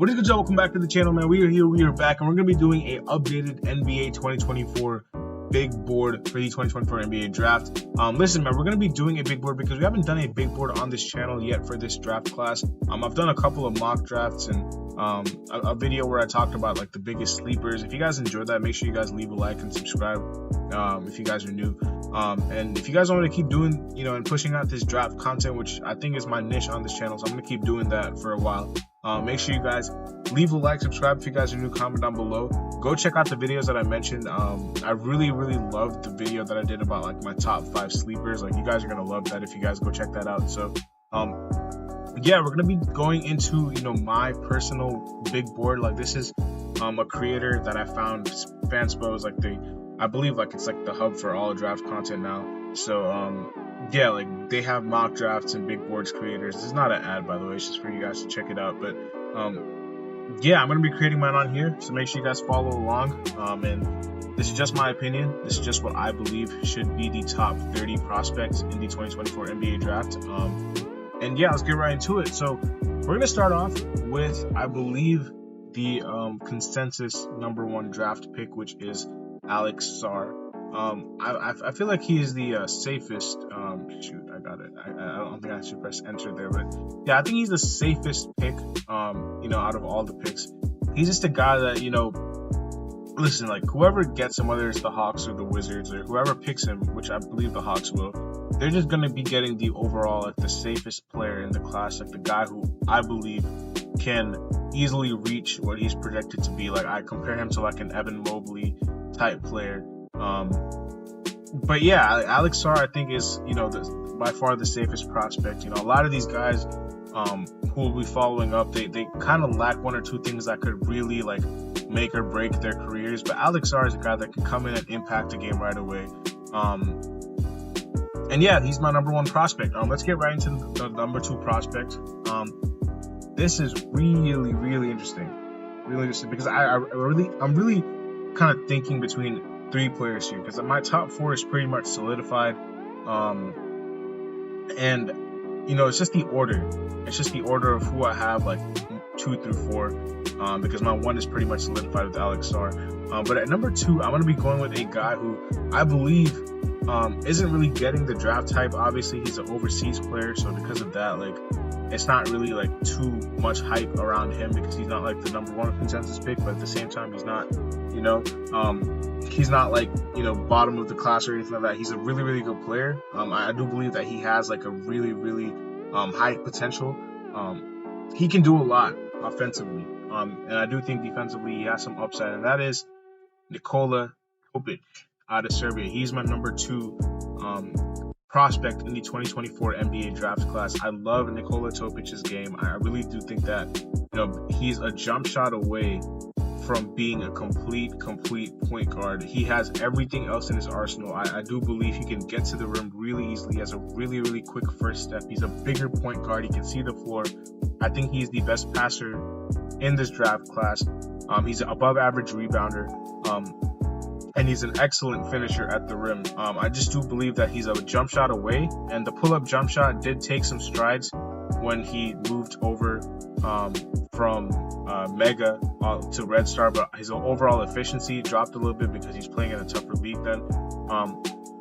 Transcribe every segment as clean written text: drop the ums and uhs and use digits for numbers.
What is good, y'all? Welcome back to the channel, man. We are here, we are back, and we're going to be doing a updated NBA 2024 big board for the 2024 NBA draft. Listen, man, we're going to be doing a big board because we haven't done a big board on this channel yet for this draft class. I've done a couple of mock drafts and a video where I talked about like the biggest sleepers. If you guys enjoyed that, make sure you guys leave a like and subscribe if you guys are new. And if you guys want me to keep doing, and pushing out this draft content, which I think is my niche on this channel, so I'm going to keep doing that for a while. Make sure you guys leave a like, subscribe if you guys are new, comment down below. Go check out the videos that I mentioned. I really loved the video that I did about like my top 5 sleepers. Like, you guys are gonna love that if you guys go check that out. So yeah, we're gonna be going into my personal big board. Like, this is a creator that I found. Fanspo is like I believe like it's like the hub for all draft content now. So yeah, like they have mock drafts and big boards creators. This is not an ad, by the way, it's just for you guys to check it out. But yeah, I'm gonna be creating mine on here, so make sure you guys follow along. And this is just my opinion. This is just what I believe should be the top 30 prospects in the 2024 NBA draft. And yeah, let's get right into it. So we're gonna start off with, I believe, the consensus #1 draft pick, which is Alex Sarr. I feel like he is the safest. Shoot, I got it. I don't think I should press enter there, but yeah, I think he's the safest pick. Out of all the picks, he's just a guy that listen, like whoever gets him, whether it's the Hawks or the Wizards or whoever picks him, which I believe the Hawks will, they're just gonna be getting the overall like the safest player in the class, like the guy who I believe can easily reach what he's projected to be. Like, I compare him to like an Evan Mobley type player. But yeah, Alex Sarr I think is by far the safest prospect. A lot of these guys who will be following up, they kind of lack one or two things that could really like make or break their careers. But Alex Sarr is a guy that can come in and impact the game right away. And yeah, he's my #1 prospect. Let's get right into the #2 prospect. This is really interesting, because I'm really kind of thinking between 3 players here, because my top 4 is pretty much solidified. And it's just the order. It's just the order of who I have, like 2 through 4, because my 1 is pretty much solidified with Alex Sarr. But at #2, I'm going to be going with a guy who I believe isn't really getting the draft hype. Obviously, he's an overseas player, so because of that, like, it's not really like too much hype around him, because he's not like the #1 consensus pick. But at the same time, he's not, he's not like bottom of the class or anything like that. He's a really good player. I do believe that he has like a really high potential. He can do a lot offensively, and I do think defensively he has some upside, and that is Nikola Topic out of Serbia. He's my #2 prospect in the 2024 NBA draft class. I love Nikola Topic's game. I really do think that he's a jump shot away from being a complete point guard. He has everything else in his arsenal. I do believe he can get to the rim really easily. He has a really quick first step. He's a bigger point guard. He can see the floor. I think he's the best passer in this draft class. He's an above average rebounder. And he's an excellent finisher at the rim. I just do believe that he's a jump shot away, and the pull-up jump shot did take some strides when he moved over from Mega to Red Star, but his overall efficiency dropped a little bit because he's playing in a tougher league then.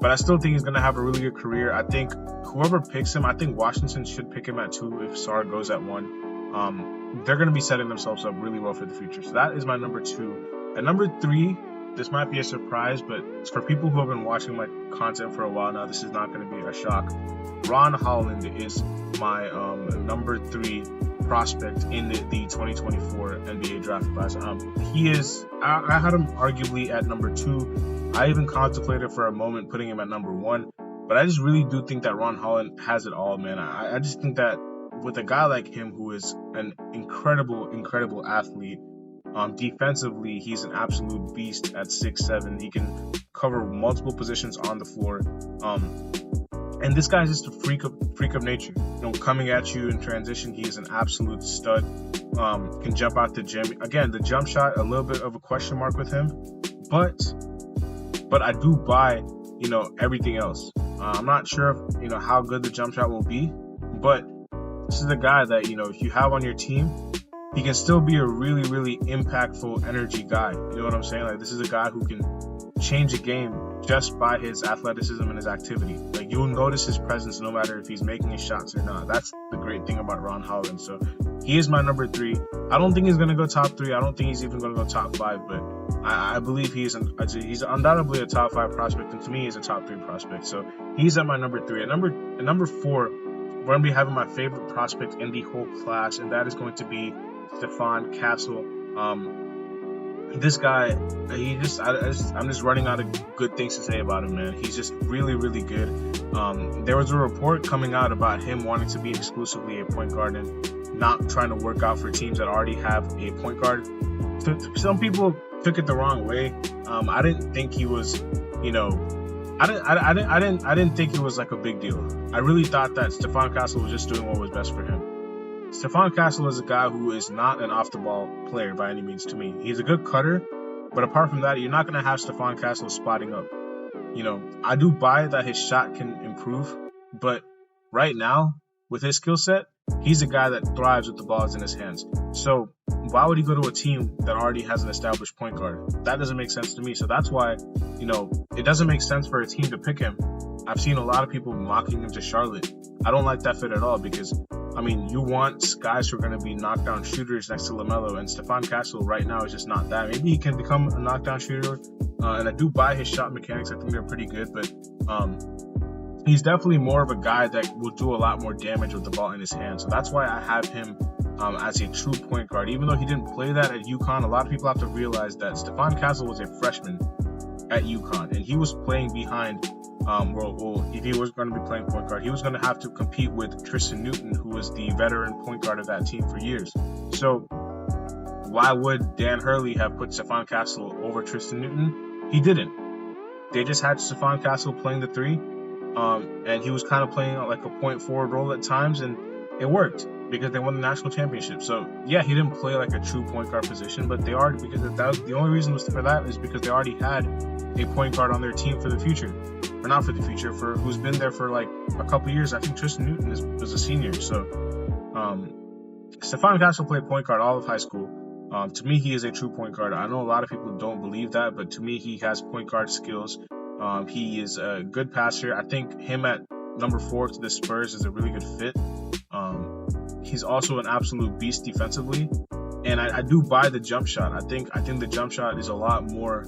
But I still think he's going to have a really good career. I think whoever picks him, I think Washington should pick him at 2 if Sarr goes at 1. They're going to be setting themselves up really well for the future. So that is my #2. At #3, this might be a surprise, but it's for people who have been watching my content for a while now. This is not going to be a shock. Ron Holland is my #3 prospect in the 2024 NBA draft class. He is. I had him arguably at #2. I even contemplated for a moment putting him at #1, but I just really do think that Ron Holland has it all, man. I just think that with a guy like him, who is an incredible athlete. Defensively, he's an absolute beast at 6'7". He can cover multiple positions on the floor. And this guy's just a freak of nature. Coming at you in transition, he is an absolute stud. Can jump out the gym. Again, the jump shot, a little bit of a question mark with him, but I do buy, everything else. I'm not sure if, how good the jump shot will be, but this is a guy that, if you have on your team, he can still be a really, really impactful energy guy. You know what I'm saying? Like, this is a guy who can change a game just by his athleticism and his activity. Like, you'll notice his presence no matter if he's making his shots or not. That's the great thing about Ron Holland. So he is my number 3. I don't think he's going to go top 3. I don't think he's even going to go top 5, but I believe he's undoubtedly a top 5 prospect, and to me, he's a top 3 prospect. So he's at my number 3. At number 4, we're going to be having my favorite prospect in the whole class, and that is going to be Stephon Castle. This guy, I'm just running out of good things to say about him, man. He's just really, really good. There was a report coming out about him wanting to be exclusively a point guard and not trying to work out for teams that already have a point guard. So some people took it the wrong way. I didn't think he was, I didn't think it was like a big deal. I really thought that Stephon Castle was just doing what was best for him. Stephon Castle is a guy who is not an off-the-ball player by any means to me. He's a good cutter, but apart from that, you're not going to have Stephon Castle spotting up. I do buy that his shot can improve, but right now, with his skill set, he's a guy that thrives with the balls in his hands. So why would he go to a team that already has an established point guard? That doesn't make sense to me. So that's why, it doesn't make sense for a team to pick him. I've seen a lot of people mocking him to Charlotte. I don't like that fit at all because, you want guys who are going to be knockdown shooters next to LaMelo, and Stephon Castle right now is just not that. Maybe he can become a knockdown shooter, and I do buy his shot mechanics. I think they're pretty good, but he's definitely more of a guy that will do a lot more damage with the ball in his hand. So that's why I have him as a true point guard. Even though he didn't play that at UConn, a lot of people have to realize that Stephon Castle was a freshman at UConn, and he was playing behind if he was going to be playing point guard, he was going to have to compete with Tristan Newton, who was the veteran point guard of that team for years. So why would Dan Hurley have put Stephon Castle over Tristan Newton? He didn't. They just had Stephon Castle playing the 3, and he was kind of playing like a point forward role at times, and it worked because they won the national championship. So yeah, he didn't play like a true point guard position, but they are, because that was, the only reason for that is because they already had a point guard on their team for the future. Or not for the future, for who's been there for like a couple years. I think Tristan Newton was a senior. So Stephon Castle played point guard all of high school. To me, he is a true point guard. I know a lot of people don't believe that, but to me, he has point guard skills. He is a good passer. I think him at number 4 to the Spurs is a really good fit. He's also an absolute beast defensively, and I do buy the jump shot. I think the jump shot is a lot more.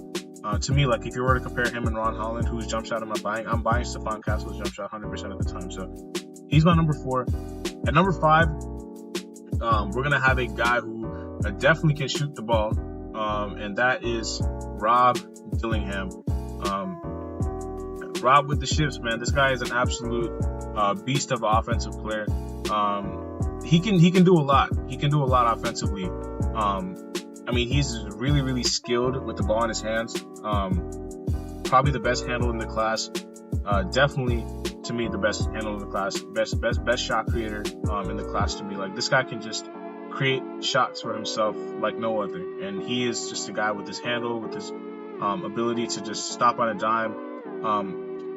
To me, like if you were to compare him and Ron Holland, whose jump shot am I buying? I'm buying Stephon Castle's jump shot 100% of the time. So he's my number 4. At number 5, we're gonna have a guy who definitely can shoot the ball, and that is Rob Dillingham. Rob with the ships, man. This guy is an absolute beast of an offensive player. He can do a lot. He can do a lot offensively. He's really, really skilled with the ball in his hands. Probably the best handle in the class. Definitely, to me, the best handle in the class. Best shot creator in the class to me. Like, this guy can just create shots for himself like no other. And he is just a guy with his handle, with his ability to just stop on a dime.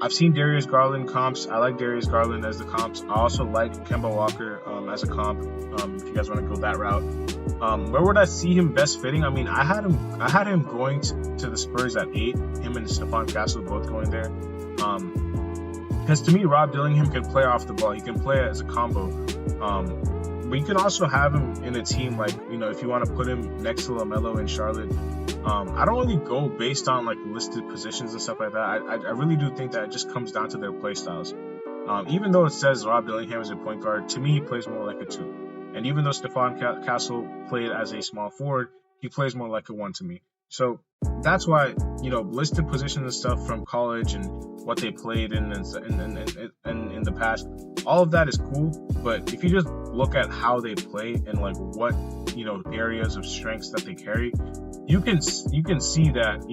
I've seen Darius Garland comps. I like Darius Garland as the comps. I also like Kemba Walker as a comp. If you guys want to go that route, where would I see him best fitting? I had him going to the Spurs at 8. Him and Stephon Castle both going there. Because to me, Rob Dillingham can play off the ball. He can play as a combo. But you can also have him in a team like, if you want to put him next to LaMelo in Charlotte. I don't really go based on like listed positions and stuff like that. I really do think that it just comes down to their play styles. Even though it says Rob Dillingham is a point guard, to me he plays more like a 2. And even though Stephon Castle played as a small forward, he plays more like a 1 to me. So that's why, listed positions and stuff from college and what they played in the past, all of that is cool. But if you just look at how they play and like what, areas of strengths that they carry, you can see that,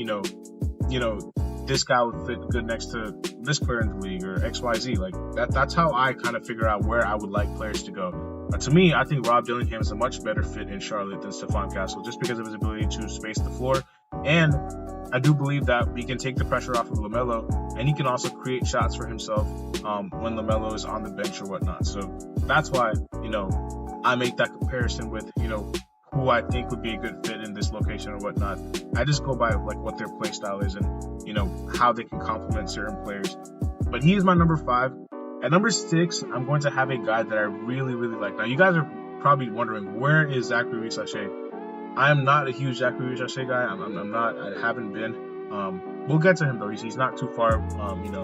this guy would fit good next to this player in the league or XYZ. Like that's how I kind of figure out where I would like players to go. To me, I think Rob Dillingham is a much better fit in Charlotte than Stephon Castle, just because of his ability to space the floor. And I do believe that he can take the pressure off of LaMelo, and he can also create shots for himself when LaMelo is on the bench or whatnot. So that's why, I make that comparison with, who I think would be a good fit in this location or whatnot. I just go by like what their play style is and, you know, how they can complement certain players. But he is my number 5. At number 6, I'm going to have a guy that I really, really like. Now, you guys are probably wondering, where is Zachary Risacher? I am not a huge Zachary Risacher guy. I'm not. I haven't been. We'll get to him, though. He's not too far, you know,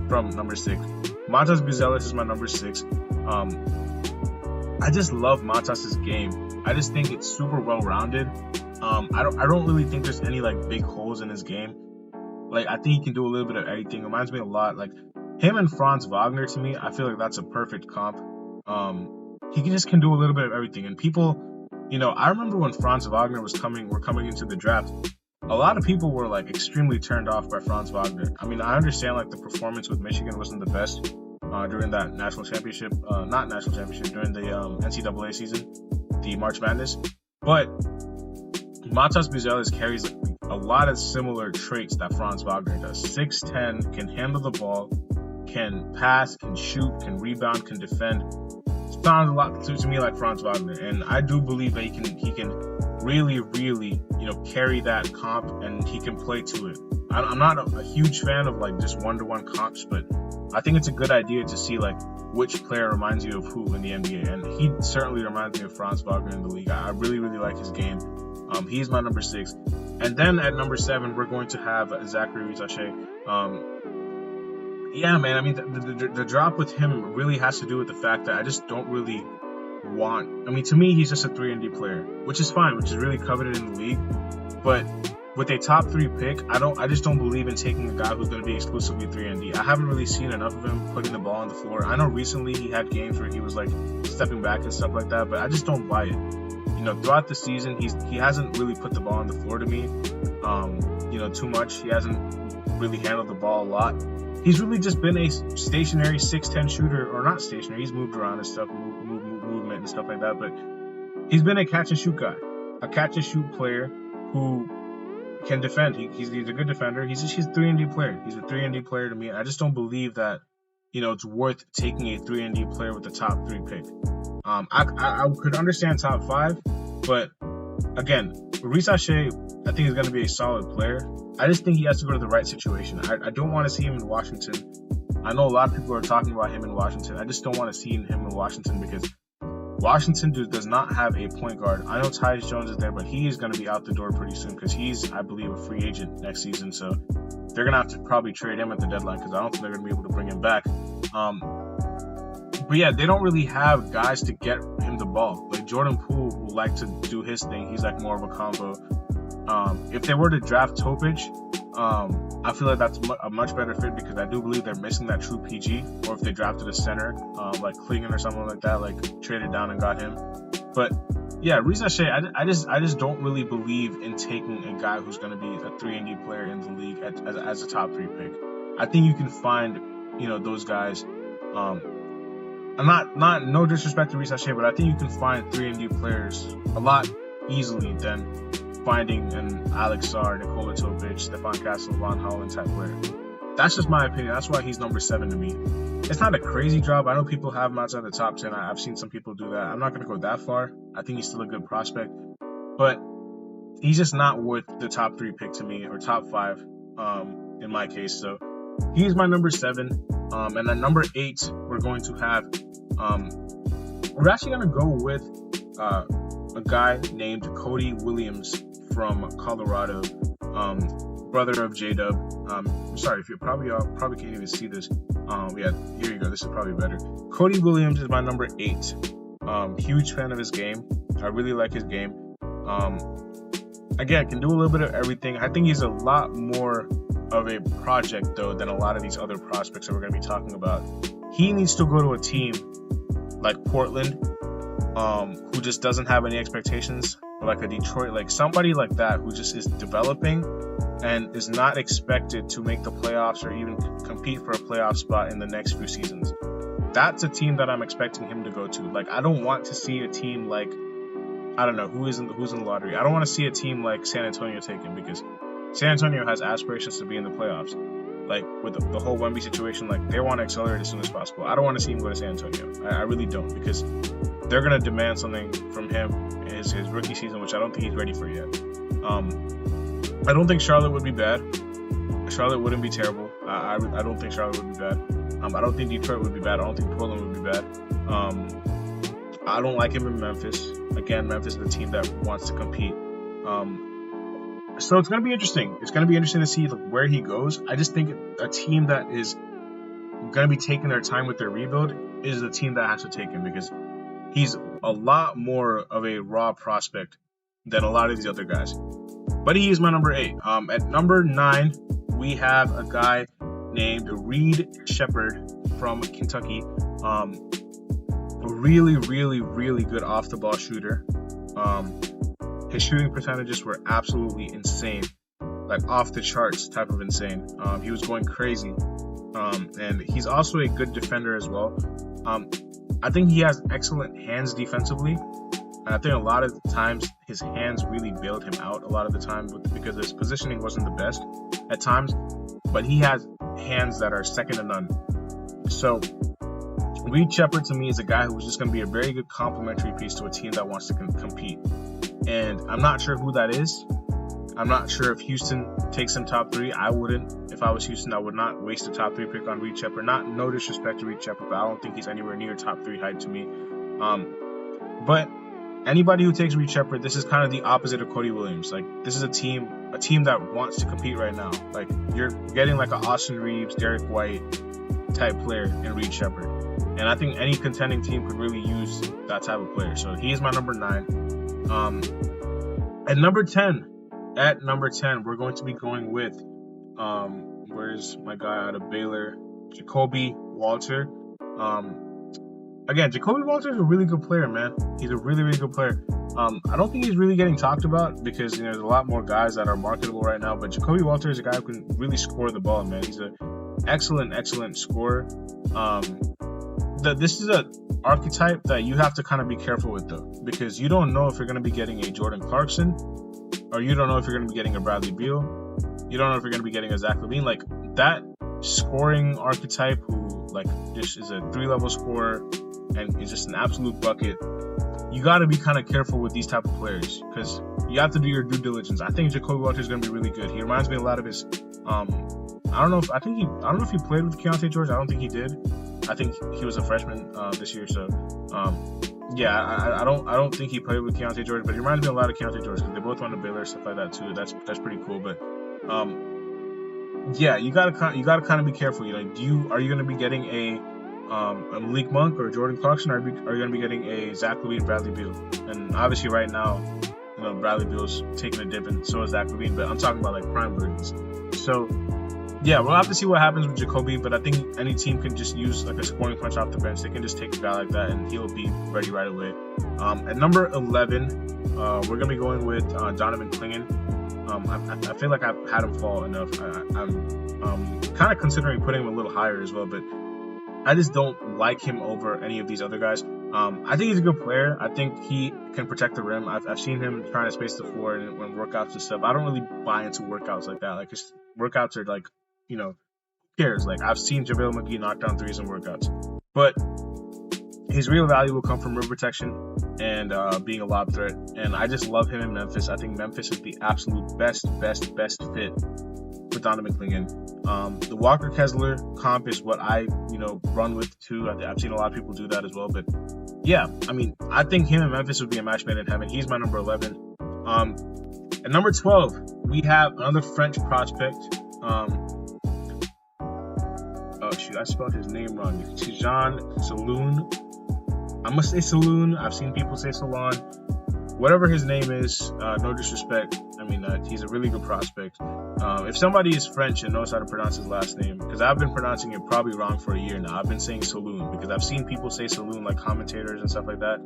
from number 6. Matas Buzelis is my number 6. I just love Matas's game. I just think it's super well-rounded. I don't really think there's any like big holes in his game. Like, I think he can do a little bit of everything. It reminds me a lot like him and Franz Wagner. To me, I feel like that's a perfect comp. He can do a little bit of everything. And people, you know, I remember when Franz Wagner were coming into the draft, a lot of people were like extremely turned off by Franz Wagner. I mean, I understand like the performance with Michigan wasn't the best during that during the NCAA season, the March Madness. But Matas Buzelis carries like a lot of similar traits that Franz Wagner does. 6'10", can handle the ball, can pass, can shoot, can rebound, can defend. Sounds a lot to me like Franz Wagner, and I do believe that he can really, really, you know, carry that comp, and he can play to it. I'm not a huge fan of like just one-to-one comps, but I think it's a good idea to see like which player reminds you of who in the NBA, and he certainly reminds me of Franz Wagner in the league. I really, really like his game. He's my number 6. And then at number 7, we're going to have Zachary Risacher. Yeah, man, I mean, the drop with him really has to do with the fact that I just don't really want... I mean, to me, he's just a 3-and-D player, which is fine, which is really coveted in the league. But with a top 3 pick, I just don't believe in taking a guy who's going to be exclusively 3-and-D. I haven't really seen enough of him putting the ball on the floor. I know recently he had games where he was like stepping back and stuff like that, but I just don't buy it. You know, throughout the season, he hasn't really put the ball on the floor to me, you know, too much. He hasn't really handled the ball a lot. He's really just been a stationary 6'10" shooter, or not stationary. He's moved around and stuff, movement and stuff like that. But he's been a catch and shoot guy, a catch and shoot player who can defend. He's a good defender. He's a 3-and-D player. He's a 3-and-D player to me. I just don't believe that, you know, it's worth taking a 3-and-D player with the top 3 pick. I could understand top 5, but again, Risacher, I think is going to be a solid player. I just think he has to go to the right situation. I don't want to see him in Washington. I know a lot of people are talking about him in Washington. I just don't want to see him in Washington because Washington does not have a point guard. I know Tyus Jones is there, but he is going to be out the door pretty soon because he's, I believe, a free agent next season. So they're going to have to probably trade him at the deadline because I don't think they're going to be able to bring him back. But yeah, they don't really have guys to get him the ball. Like Jordan Poole would like to do his thing. He's like more of a combo. If they were to draft Topic, I feel like that's a much better fit because I do believe they're missing that true PG. Or if they drafted a center, like Klingon or something like that, like traded down and got him. But yeah, Risacher, I just don't really believe in taking a guy who's going to be a 3-and-D player in the league as a top 3 pick. I think you can find, you know, those guys. I'm not no disrespect to Risacher, but I think you can find 3-and-D players a lot easily than finding an Alex Sarr, Nikola Topic, Stefan Castle, Ron Holland type player. That's just my opinion. That's why he's number 7 to me. It's not a crazy drop. I know people have him outside the top 10. I've seen some people do that. I'm not going to go that far. I think he's still a good prospect, but he's just not worth the top 3 pick to me, or top 5 in my case. So he's my number 7. And at number 8, we're going to have, we're actually going to go with a guy named Cody Williams from Colorado, brother of J-Dub. I'm sorry if you probably can't even see this. Yeah, here you go. This is probably better. Cody Williams is my number 8. Huge fan of his game. I really like his game. Again, can do a little bit of everything. I think he's a lot more of a project, though, than a lot of these other prospects that we're going to be talking about. He needs to go to a team like Portland, who just doesn't have any expectations, or like a Detroit, like somebody like that who just is developing and is not expected to make the playoffs or even compete for a playoff spot in the next few seasons. That's a team that I'm expecting him to go to. Like, I don't want to see a team like, I don't know, who's in the lottery. I don't want to see a team like San Antonio take him, because San Antonio has aspirations to be in the playoffs. Like, with the whole Wemby situation, like, they want to accelerate as soon as possible. I don't want to see him go to San Antonio. I really don't, because they're going to demand something from him in his rookie season, which I don't think he's ready for yet. I don't think Charlotte would be bad. Charlotte wouldn't be terrible. I don't think Charlotte would be bad. I don't think Detroit would be bad. I don't think Portland would be bad. I don't like him in Memphis. Again, Memphis is a team that wants to compete. So it's going to be interesting. It's going to be interesting to see where he goes. I just think a team that is going to be taking their time with their rebuild is the team that has to take him, because he's a lot more of a raw prospect than a lot of these other guys. But he is my number 8. At number 9, we have a guy named Reed Sheppard from Kentucky. A really, really, really good off-the-ball shooter. His shooting percentages were absolutely insane, like off the charts type of insane. He was going crazy. And he's also a good defender as well. I think he has excellent hands defensively. And I think a lot of the times his hands really bailed him out a lot of the time because his positioning wasn't the best at times. But he has hands that are second to none. So Reed Sheppard to me is a guy who's just going to be a very good complementary piece to a team that wants to compete. And I'm not sure who that is. I'm not sure if Houston takes him top 3. I wouldn't. If I was Houston, I would not waste a top 3 pick on Reed Sheppard. No disrespect to Reed Sheppard, but I don't think he's anywhere near top 3 height to me. But anybody who takes Reed Sheppard, this is kind of the opposite of Cody Williams. Like, this is a team that wants to compete right now. Like, you're getting like an Austin Reeves, Derek White type player in Reed Sheppard. And I think any contending team could really use that type of player. So he is my number 9. At number 10, we're going to be going with, where's my guy out of Baylor? Ja'Kobe Walter. Again, Ja'Kobe Walter is a really good player, man. He's a really, really good player. I don't think he's really getting talked about because there's a lot more guys that are marketable right now. But Ja'Kobe Walter is a guy who can really score the ball, man. He's an excellent scorer. This is an archetype that you have to kind of be careful with, though, because you don't know if you're going to be getting a Jordan Clarkson, or you don't know if you're going to be getting a Bradley Beal. You don't know if you're going to be getting a Zach LaVine. Like, that scoring archetype who, like, just is a 3-level scorer and is just an absolute bucket. You got to be kind of careful with these type of players because you have to do your due diligence. I think Ja'Kobe Walter is going to be really good. He reminds me a lot of his. I don't know if he played with Keontae George. I don't think he did. I think he was a freshman this year. So, I don't think he played with Keontae George, but he reminds me a lot of Keontae George because they both went to Baylor, stuff like that too. That's pretty cool. But you gotta kind of be careful. Are you going to be getting a Malik Monk or Jordan Clarkson, or are you going to be getting a Zach LaVine, Bradley Beal? And obviously, right now, Bradley Beal's taking a dip, and so is Zach LaVine. But I'm talking about like prime versions. So, yeah, we'll have to see what happens with Ja'Kobe. But I think any team can just use like a scoring punch off the bench. They can just take a guy like that, and he'll be ready right away. At number 11, we're going to be going with Donovan Clingan. I feel like I've had him fall enough. I'm kind of considering putting him a little higher as well, but I just don't like him over any of these other guys. I think he's a good player. I think he can protect the rim. I've seen him trying to space the floor and when workouts and stuff. I don't really buy into workouts like that. Like, his workouts are like, who cares? Like, I've seen JaVale McGee knock down threes in workouts. But his real value will come from rim protection and being a lob threat. And I just love him in Memphis. I think Memphis is the absolute best fit for Donovan Clingan. The Walker Kessler comp is what I, run with too. I've seen a lot of people do that as well. But yeah, I think him and Memphis would be a match made in heaven. He's my number 11. At number 12, we have another French prospect. I spelled his name wrong. Tidjane Salaün. I'm gonna say Saloon. I've seen people say Salon. Whatever his name is, no disrespect. He's a really good prospect. If somebody is French and knows how to pronounce his last name, because I've been pronouncing it probably wrong for a year now. I've been saying Saloon because I've seen people say Saloon, like commentators and stuff like that.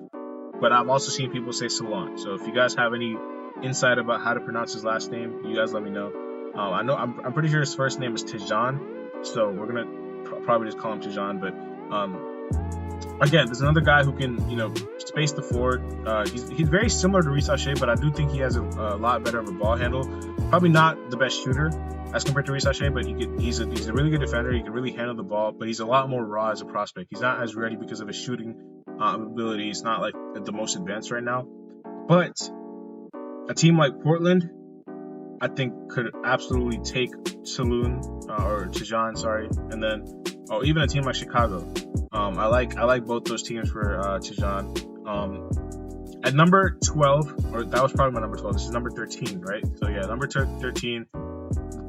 But I've also seen people say Salon. So if you guys have any insight about how to pronounce his last name, you guys let me know. I'm pretty sure his first name is Tidjane, so we're gonna probably just call him Tidjane. But again, there's another guy who can, space the floor. He's very similar to Reece Shea, but I do think he has a lot better of a ball handle. Probably not the best shooter as compared to Reece Shea, but he's a really good defender. He can really handle the ball, but he's a lot more raw as a prospect. He's not as ready because of his shooting ability is not like the most advanced right now. But a team like Portland, I think, could absolutely take Saloon or Tajon, sorry, and then even a team like Chicago. I like both those teams for Tajon. At number 12, or that was probably my number 12. This is number 13, right? So yeah, number 13,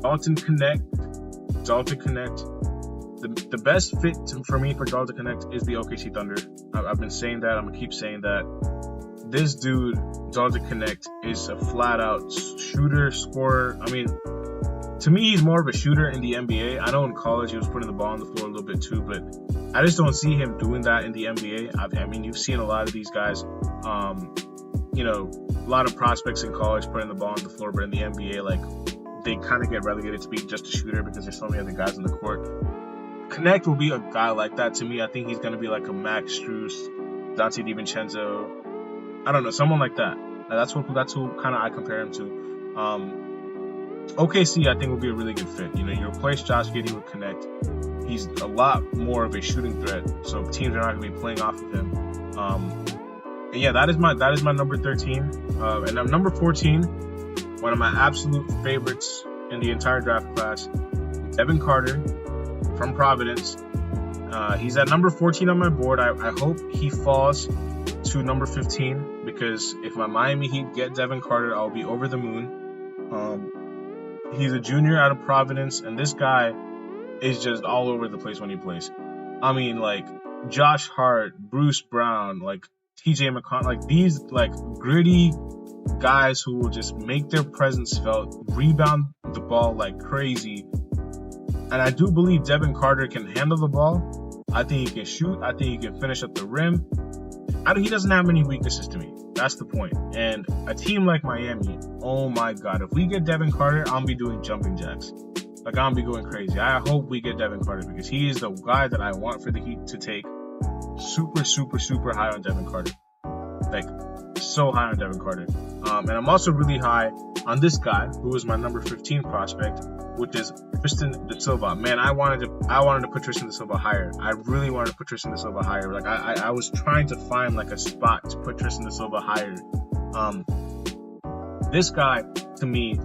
Dalton Knecht. The best fit for me for Dalton Knecht is the OKC Thunder. I've been saying that. I'm gonna keep saying that. This dude, Dalton Knecht, is a flat-out shooter, scorer. I mean, to me, he's more of a shooter in the NBA. I know in college he was putting the ball on the floor a little bit too, but I just don't see him doing that in the NBA. I mean, you've seen a lot of these guys, a lot of prospects in college putting the ball on the floor, but in the NBA, like, they kind of get relegated to be just a shooter because there's so many other guys on the court. Knecht will be a guy like that to me. I think he's going to be like a Max Strus, Dante DiVincenzo. I don't know, someone like that. That's who kind of I compare him to. OKC, I think, will be a really good fit. You replace Josh Giddey with Knecht. He's a lot more of a shooting threat, so teams are not going to be playing off of him. And yeah, that is my number 13. And I'm number 14, one of my absolute favorites in the entire draft class, Devin Carter from Providence. He's at number 14 on my board. I hope he falls to number 15, because if my Miami Heat get Devin Carter, I'll be over the moon. He's a junior out of Providence, and this guy is just all over the place when he plays. I mean, like, Josh Hart, Bruce Brown, like TJ McConnell, like these like gritty guys who will just make their presence felt, rebound the ball like crazy. And I do believe Devin Carter can handle the ball. I think he can shoot. I think he can finish at the rim. He doesn't have many weaknesses to me. That's the point. And a team like Miami, oh my God, if we get Devin Carter, I'll be doing jumping jacks. Like, I'll be going crazy. I hope we get Devin Carter, because he is the guy that I want for the Heat to take. Super, super, super high on Devin Carter. Like, so high on Devin Carter. And I'm also really high on this guy, who is my number 15 prospect, which is Tristan da Silva. Man, I wanted to put Tristan da Silva higher. I really wanted to put Tristan da Silva higher. Like, I was trying to find like a spot to put Tristan da Silva higher. This guy, to me,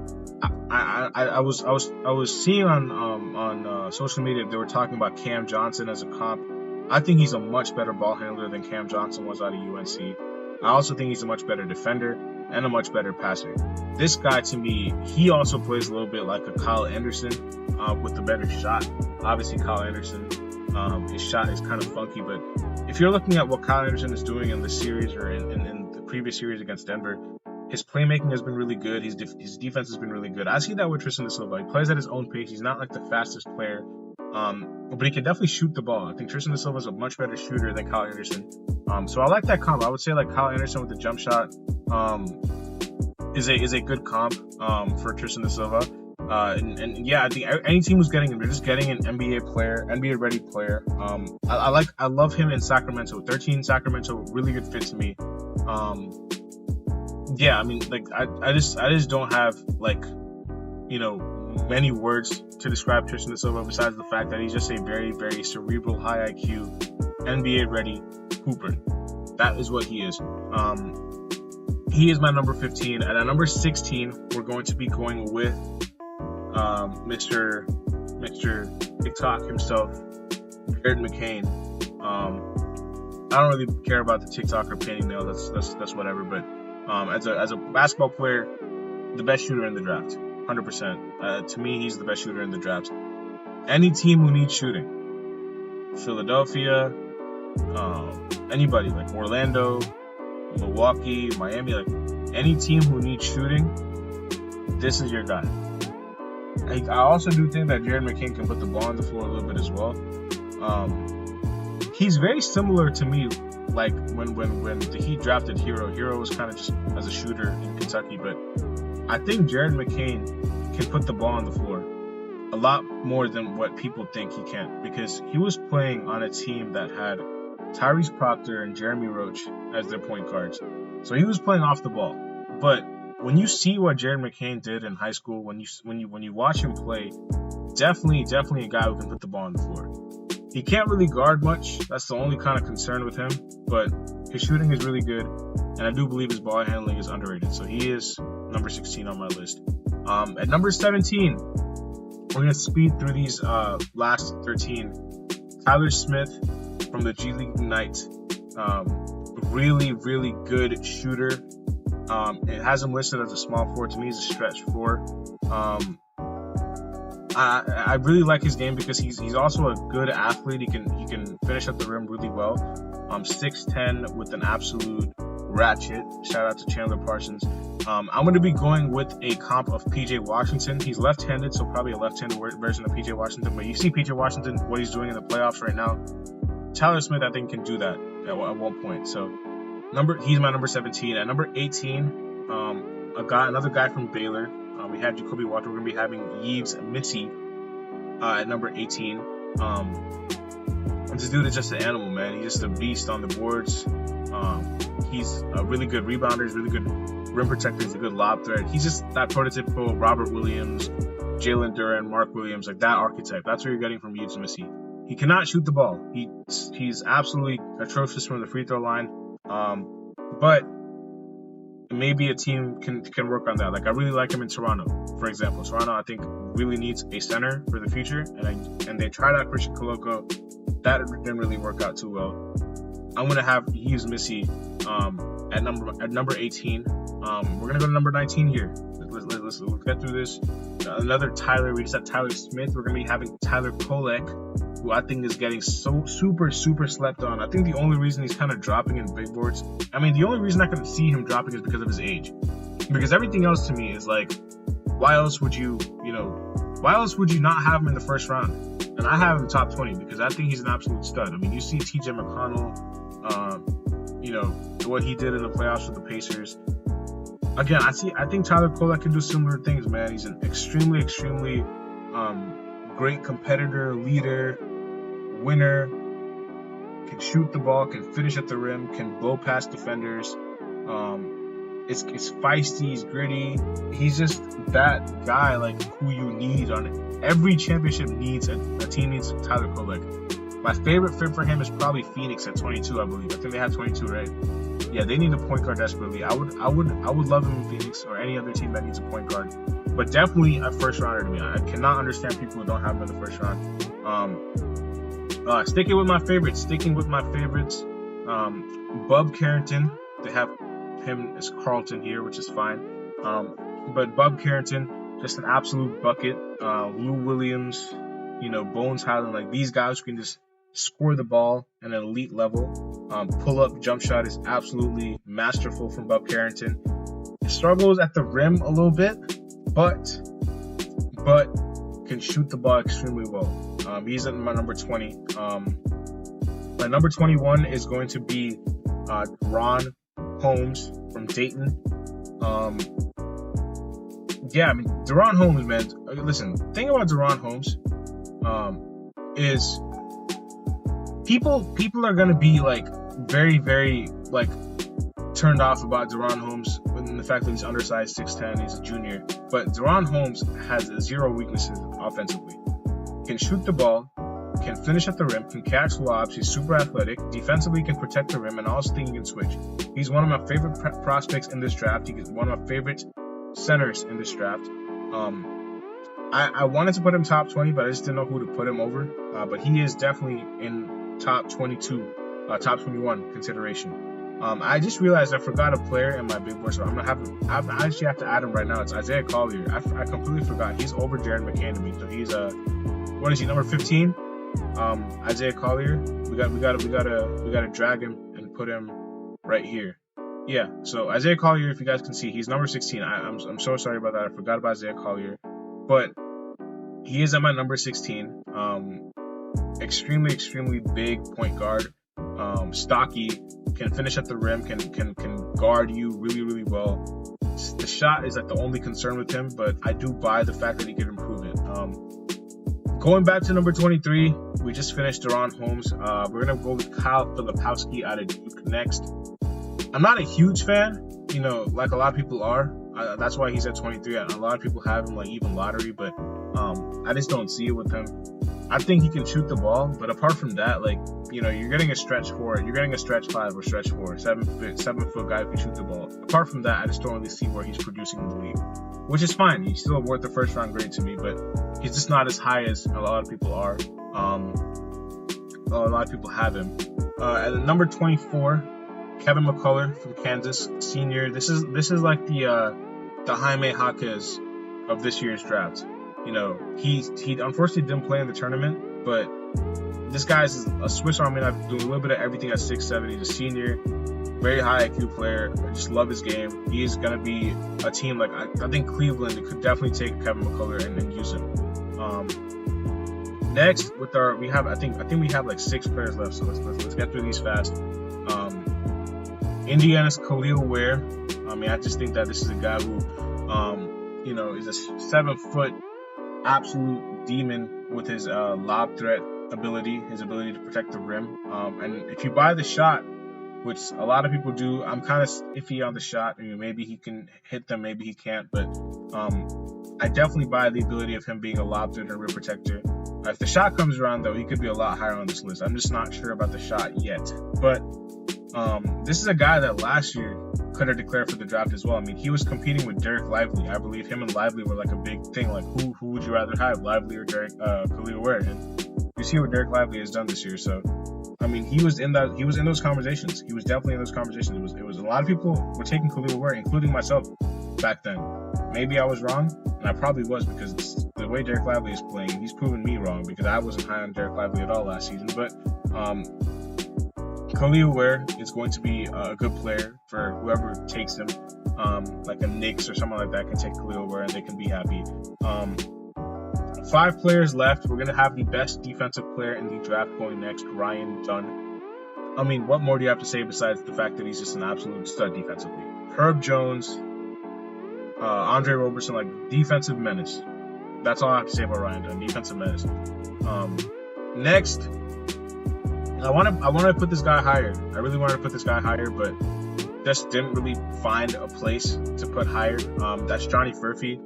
I was seeing on social media, they were talking about Cam Johnson as a comp. I think he's a much better ball handler than Cam Johnson was out of UNC. I also think he's a much better defender and a much better passer. This guy, to me, he also plays a little bit like a Kyle Anderson with a better shot. Obviously, Kyle Anderson, his shot is kind of funky, but if you're looking at what Kyle Anderson is doing in the series or in the previous series against Denver, his playmaking has been really good. His defense has been really good. I see that with Tristan da Silva. He plays at his own pace. He's not like the fastest player, but he can definitely shoot the ball. I think Tristan da Silva is a much better shooter than Kyle Anderson. So I like that comp. I would say like Kyle Anderson with the jump shot is a good comp for Tristan da Silva. And yeah, I think any team who's getting him, they're just getting an NBA ready player. I love him in Sacramento. 13 Sacramento, really good fit to me. Yeah, I mean, like, I just don't have, like, many words to describe Tristan da Silva besides the fact that he's just a very, very cerebral, high IQ, NBA ready hooper. That is what he is. He is my number 15. And at number 16, we're going to be going with Mr. TikTok himself, Jared McCain. I don't really care about the TikTok or painting nail. That's whatever. But as a basketball player, the best shooter in the draft, 100%. To me, he's the best shooter in the draft. Any team who needs shooting, Philadelphia, anybody like Orlando, Milwaukee, Miami, like any team who needs shooting, this is your guy. I also do think that Jared McCain can put the ball on the floor a little bit as well. He's very similar to me, like when the Heat drafted Hero. Hero was kind of just as a shooter in Kentucky, but I think Jared McCain can put the ball on the floor a lot more than what people think he can, because he was playing on a team that had Tyrese Proctor and Jeremy Roach as their point guards. So he was playing off the ball. But when you see what Jared McCain did in high school, when you watch him play, definitely a guy who can put the ball on the floor. He can't really guard much. That's the only kind of concern with him. But his shooting is really good, and I do believe his ball handling is underrated. So he is number 16 on my list. At number 17, we're going to speed through these last 13. Tyler Smith from the G League Ignite. Really, really good shooter. It has him listed as a small forward. To me, he's a stretch 4. I really like his game because he's also a good athlete. He can finish at the rim really well. 6'10" with an absolute ratchet. Shout out to Chandler Parsons. I'm going to be going with a comp of PJ Washington. He's left-handed, so probably a left-handed version of PJ Washington. But you see PJ Washington, what he's doing in the playoffs right now. Tyler Smith, I think, can do that at one point. So he's my number 17. At number 18, another guy from Baylor. We had Jacoby Walker. We're going to be having Yves Missi at number 18. This dude is just an animal, man. He's just a beast on the boards. He's a really good rebounder. He's really good rim protector. He's a good lob threat. He's just that prototypical Robert Williams, Jalen Duren, Mark Williams, like that archetype. That's what you're getting from Yves Missi. He cannot shoot the ball. He's absolutely atrocious from the free throw line. But maybe a team can work on that. Like I really like him in Toronto, for example. Toronto, I think, really needs a center for the future, and they tried out Christian Koloko. That didn't really work out too well. I'm gonna have Yves Missi at number 18. We're gonna go to number 19 here. Let's get through this. Another Tyler. We just had Tyler Smith. We're gonna be having Tyler Kolek, who I think is getting so super slept on. I think the only reason he's kind of dropping in big boards, the only reason I can see him dropping is because of his age. Because everything else to me is like, why else would you not have him in the first round? And I have him top 20 because I think he's an absolute stud. You see TJ McConnell, what he did in the playoffs with the Pacers. Again, I think Tyler Kolek can do similar things, man. He's an extremely great competitor, leader, winner, can shoot the ball, can finish at the rim, can blow past defenders. It's feisty, he's gritty. He's just that guy, like, who you need on it. Every championship needs a team needs Tyler Kolek. My favorite fit for him is probably Phoenix at 22, I believe. I think they have 22, right? Yeah, they need a point guard desperately. I would love him in Phoenix or any other team that needs a point guard. But definitely a first rounder to me. I cannot understand people who don't have him in the first round. Sticking with my favorites. Bub Carrington. They have him as Carlton here, which is fine. But Bub Carrington, just an absolute bucket. Lou Williams, Bones Highland, like these guys who can just score the ball at an elite level. Pull-up jump shot is absolutely masterful from Bub Carrington. He struggles at the rim a little bit, but can shoot the ball extremely well. He's at my number 20. My number 21 is going to be Ron Holmes from Dayton. Deron Holmes, man. Listen, the thing about Deron Holmes is people are gonna be like very, very like turned off about Deron Holmes in the fact that he's undersized, 6'10", he's a junior. But Deron Holmes has 0 weaknesses offensively. Can shoot the ball, can finish at the rim, can catch lobs, he's super athletic, defensively can protect the rim, and also think he can switch. He's one of my favorite prospects in this draft. He's one of my favorite centers in this draft. I wanted to put him top 20, but I just didn't know who to put him over. But he is definitely in top 22, top 21 consideration. I just realized I forgot a player in my big board, so I actually have to add him right now. It's Isaiah Collier. I completely forgot. He's over Jared McCain to me. So he's what is he, number 15? Isaiah Collier. We gotta drag him and put him right here. Yeah. So Isaiah Collier, if you guys can see, he's number 16. I'm so sorry about that. I forgot about Isaiah Collier, but he is at my number 16. Extremely big point guard. Stocky, can finish at the rim, can guard you really well. The shot is like the only concern with him, but I do buy the fact that he can improve it. Going back to number 23, we just finished Deron Holmes. We're gonna go with Kyle Filipowski out of Duke next. I'm not a huge fan, like a lot of people are. That's why he's at 23. A lot of people have him like even lottery, but I just don't see it with him. I think he can shoot the ball, but apart from that, like, you're getting a stretch 4, you're getting a stretch 5 or stretch 4, 7-foot guy who can shoot the ball. Apart from that, I just don't really see where he's producing in the league, which is fine. He's still worth the first round grade to me, but he's just not as high as a lot of people are. A lot of people have him. At number 24, Kevin McCullough from Kansas, senior. This is like the Jaime Jaquez of this year's draft. He unfortunately didn't play in the tournament, but this guy's a Swiss Army knife, doing a little bit of everything at 6'7". He's a senior, very high IQ player. I just love his game. He's gonna be a team like I think Cleveland could definitely take Kevin McCullough and use him. Next, I think we have like 6 players left, so let's get through these fast. Indiana's Khalil Ware. I just think that this is a guy who, is a 7-foot absolute demon with his lob threat ability, his ability to protect the rim. And if you buy the shot, which a lot of people do, I'm kind of iffy on the shot. Maybe he can hit them, maybe he can't, but I definitely buy the ability of him being a lob threat and a rim protector. If the shot comes around, though, he could be a lot higher on this list. I'm just not sure about the shot yet. But this is a guy that last year could have declared for the draft as well. He was competing with Derek Lively. I believe him and Lively were like a big thing. Like, who would you rather have, Lively or Khalil Ware? And you see what Derek Lively has done this year. So, he was in those conversations. He was definitely in those conversations. It was a lot of people were taking Khalil Ware, including myself back then. Maybe I was wrong, and I probably was, because the way Derek Lively is playing, he's proven me wrong, because I wasn't high on Derek Lively at all last season. But Khalil Ware is going to be a good player for whoever takes him, like a Knicks or someone like that can take Khalil Ware and they can be happy. 5 players left. We're going to have the best defensive player in the draft going next, Ryan Dunn. What more do you have to say besides the fact that he's just an absolute stud defensively? Herb Jones, Andre Roberson, like defensive menace. That's all I have to say about Ryan Dunn, defensive menace. Next, I want to put this guy higher. I really wanted to put this guy higher, but just didn't really find a place to put higher. That's Johnny Furphy.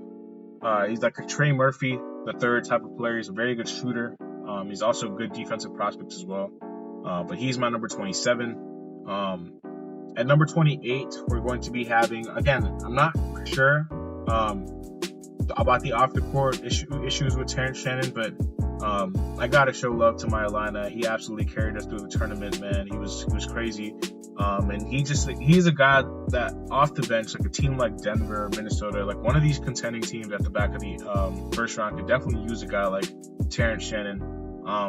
He's like a Trey Murphy, the third type of player. He's a very good shooter. He's also a good defensive prospect as well. But he's my number 27. At number 28, we're going to be having, again, I'm not sure about the off-the-court issues with Terrence Shannon, but I gotta show love to Myelina. He absolutely carried us through the tournament, man. He was crazy. And he's a guy that off the bench, like a team like Denver or Minnesota, like one of these contending teams at the back of the first round, could definitely use a guy like Terrence Shannon. I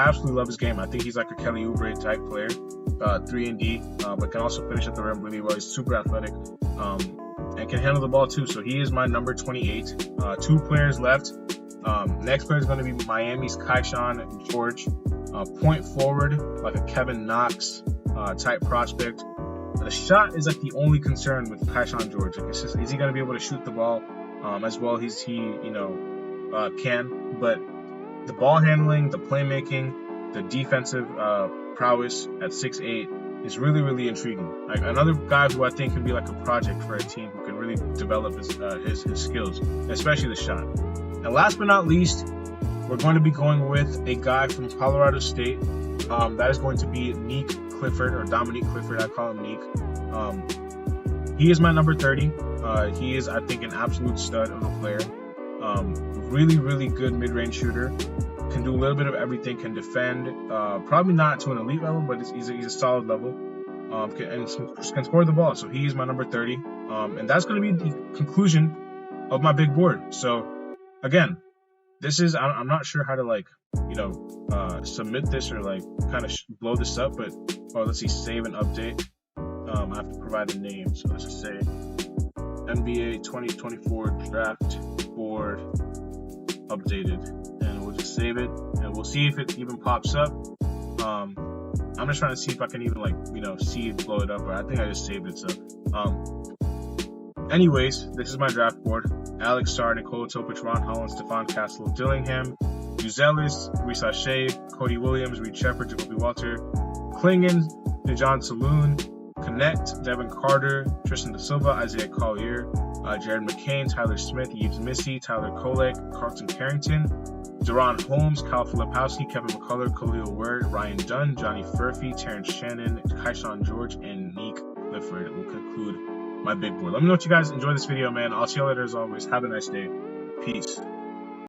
absolutely love his game. I think he's like a Kelly Oubre type player, 3-and-D, but can also finish at the rim really well. He's super athletic, and can handle the ball too. So he is my number 28. 2 players left. Next player is going to be Miami's Kaishan George, point forward, like a Kevin Knox type prospect. The shot is like the only concern with Kaishan George. Like, it's just, is he going to be able to shoot the ball as well as he can? But the ball handling, the playmaking, the defensive prowess at 6'8" is really, really intriguing. Like another guy who I think can be like a project for a team who can really develop his skills, especially the shot. And last but not least, we're going to be going with a guy from Colorado State. That is going to be Nick Clifford, or Dominique Clifford. I call him Nick. He is my number 30. He is, I think, an absolute stud of a player. Really, really good mid-range shooter. Can do a little bit of everything. Can defend. Probably not to an elite level, but he's a solid level. Can score the ball. So he is my number 30. And that's going to be the conclusion of my big board. So again, this is, I'm not sure how to submit this or kind of blow this up, but let's see, save and update. I have to provide a name, so let's just say NBA 2024 draft board updated, and we'll just save it and we'll see if it even pops up. I'm just trying to see if I can even see it blow it up, but I think I just saved it. So anyways, this is my draft board. Alex Sarr, Nikola Topic, Ron Holland, Stephon Castle, Dillingham, Uzelis, Reese Shea, Cody Williams, Reed Shepard, Jacoby Walter, Klingon, DeJohn Saloon, Connect, Devin Carter, Tristan Da Silva, Isaiah Collier, Jared McCain, Tyler Smith, Yves Missy, Tyler Kolek, Carlton Carrington, Deron Holmes, Kyle Filipowski, Kevin McCullough, Khalil Word, Ryan Dunn, Johnny Furphy, Terrence Shannon, Kaishan George, and Neek Clifford will conclude my big board. Let me know what you guys enjoy this video, man. I'll see you later as always. Have a nice day. Peace.